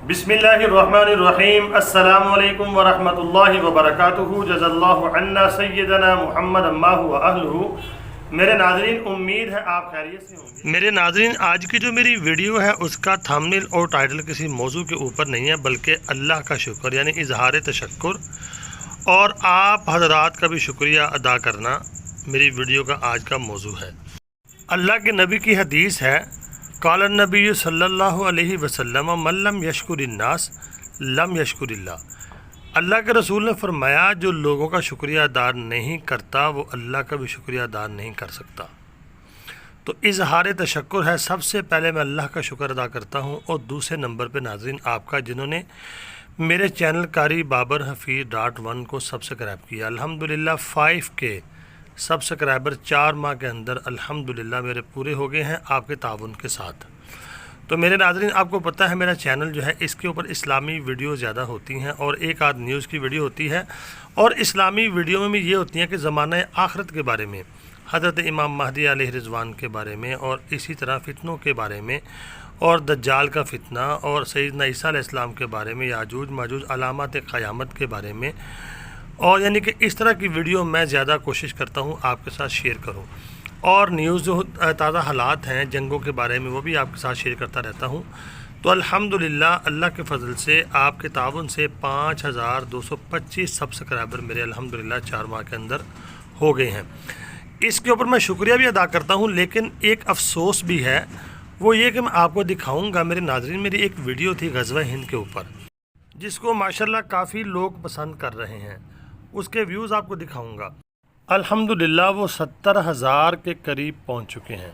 बिस्मिल्लाहिर्रहमानिर्रहीम। अस्सलामु अलैकुम वरहमतुल्लाहि वबरकातुहू। जज़ल्लाहु अन्ना सय्यदना मुहम्मद अम्माहु व अहलुहू। मेरे नाज़रीन, उम्मीद है आप खैरियत से होंगे। मेरे नाज़रीन, आज की जो मेरी वीडियो है उसका थंबनेल और टाइटल किसी मौजू के ऊपर नहीं है, बल्कि अल्लाह का शुक्र यानी इजहार तशक्कुर और आप हज़रात का भी शुक्रिया अदा करना मेरी वीडियो का आज का मौजू है। अल्लाह के नबी की हदीस है, क़ाल नबी सल्लल्लाहु अलैहि वसल्लम मन लम यशकुरिन्नास लम यशकुरिल्लाह। अल्लाह के रसूल ने फरमाया, जो लोगों का शुक्रिया अदा नहीं करता वो अल्लाह का भी शुक्रिया अदा नहीं कर सकता। तो इजहार तशक्कुर है, सबसे पहले मैं अल्लाह का शुक्र अदा करता हूँ और दूसरे नंबर पे नाज़रीन आपका, जिन्होंने मेरे चैनल कारी बाबर हफीज़.1 को सब्सक्राइब किया। अल्हम्दुलिल्लाह 5K सब्सक्राइबर 4 माह के अंदर अल्हम्दुलिल्लाह मेरे पूरे हो गए हैं आपके ताउन के साथ। तो मेरे नाज़रीन, आपको पता है मेरा चैनल जो है इसके ऊपर इस्लामी वीडियो ज़्यादा होती हैं और एक आध न्यूज़ की वीडियो होती है, और इस्लामी वीडियो में भी ये होती हैं कि ज़माना आखिरत के बारे में, हज़रत इमाम महदी अलैहि रिज़वान के बारे में, और इसी तरह फ़ितनों के बारे में, और दज्जाल का फ़ितना, और सैयदना ईसा अलैहिस्सलाम के बारे में, याजूज माजूज अलामत क़यामत के बारे में, और यानी कि इस तरह की वीडियो मैं ज़्यादा कोशिश करता हूँ आपके साथ शेयर करूँ। और न्यूज़ जो ताज़ा हालात हैं जंगों के बारे में वो भी आपके साथ शेयर करता रहता हूँ। तो अल्हम्दुलिल्लाह अल्लाह के फ़ज़ल से आपके ताउन से 5225 सब्सक्राइबर मेरे अल्हम्दुलिल्लाह 4 माह के अंदर हो गए हैं। इसके ऊपर मैं शुक्रिया भी अदा करता हूँ, लेकिन एक अफसोस भी है, वो ये कि मैं आपको दिखाऊँगा मेरे नाज़रीन, मेरी एक वीडियो थी ग़ज़वा हिंद के ऊपर, जिसको माशाल्लाह काफ़ी लोग पसंद कर रहे हैं, उसके व्यूज़ आपको दिखाऊंगा। अल्हम्दुलिल्लाह वो 70,000 के करीब पहुंच चुके हैं,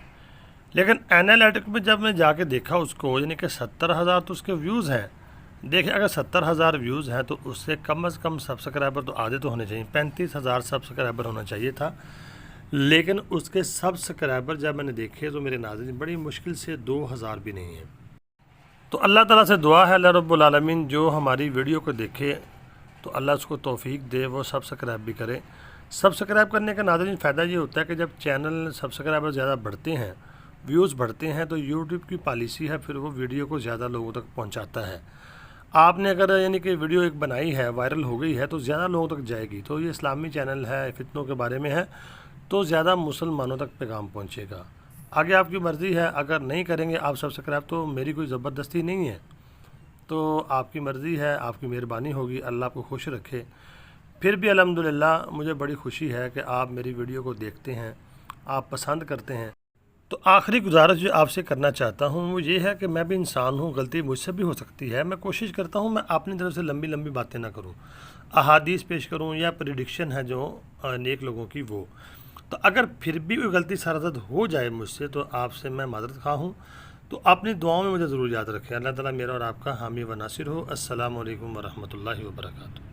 लेकिन एनालिटिक में जब मैं जाके देखा उसको, यानी कि 70,000 तो उसके व्यूज़ हैं। देखिए, अगर 70,000 व्यूज़ हैं तो उससे कम से कम सब्सक्राइबर तो आधे तो होने चाहिए, 35,000 सब्सक्राइबर होना चाहिए था। लेकिन उसके सब्सक्राइबर जब मैंने देखे तो मेरे नाज़रीन बड़ी मुश्किल से 2,000 भी नहीं है। तो अल्लाह ताला से दुआ है, अल्लाह रब्बुल आलमीन जो हमारी वीडियो को देखे तो अल्लाह उसको तौफीक दे, वो सब्सक्राइब भी करे। सब्सक्राइब करने का नाज़रीन फ़ायदा ये होता है कि जब चैनल सब्सक्राइबर ज़्यादा बढ़ते हैं, व्यूज़ बढ़ते हैं, तो यूट्यूब की पॉलिसी है फिर वो वीडियो को ज़्यादा लोगों तक पहुंचाता है। आपने अगर यानी कि वीडियो एक बनाई है, वायरल हो गई है, तो ज़्यादा लोगों तक जाएगी। तो ये इस्लामी चैनल है, फितनों के बारे में है, तो ज़्यादा मुसलमानों तक पैगाम पहुँचेगा। आगे आपकी मर्ज़ी है, अगर नहीं करेंगे आप सब्सक्राइब तो मेरी कोई ज़बरदस्ती नहीं है, तो आपकी मर्ज़ी है, आपकी मेहरबानी होगी, अल्लाह आपको खुश रखे। फिर भी अल्हम्दुलिल्लाह मुझे बड़ी खुशी है कि आप मेरी वीडियो को देखते हैं, आप पसंद करते हैं। तो आखिरी गुजारिश जो आपसे करना चाहता हूँ वो ये है कि मैं भी इंसान हूँ, गलती मुझसे भी हो सकती है। मैं कोशिश करता हूँ मैं अपनी तरफ से लंबी लंबी बातें ना करूँ, अहादीस पेश करूँ या प्रेडिक्शन है जो नेक लोगों की, वो तो अगर फिर भी कोई गलती सरजद हो जाए मुझसे तो आपसे मैं मादरत खा हूँ। तो अपनी दुआओं में मुझे ज़रूर याद रखें। अल्लाह ताला मेरा और आपका हामी व नासिर हो। अस्सलामु अलैकुम व रहमतुल्लाहि व बरकातुहू।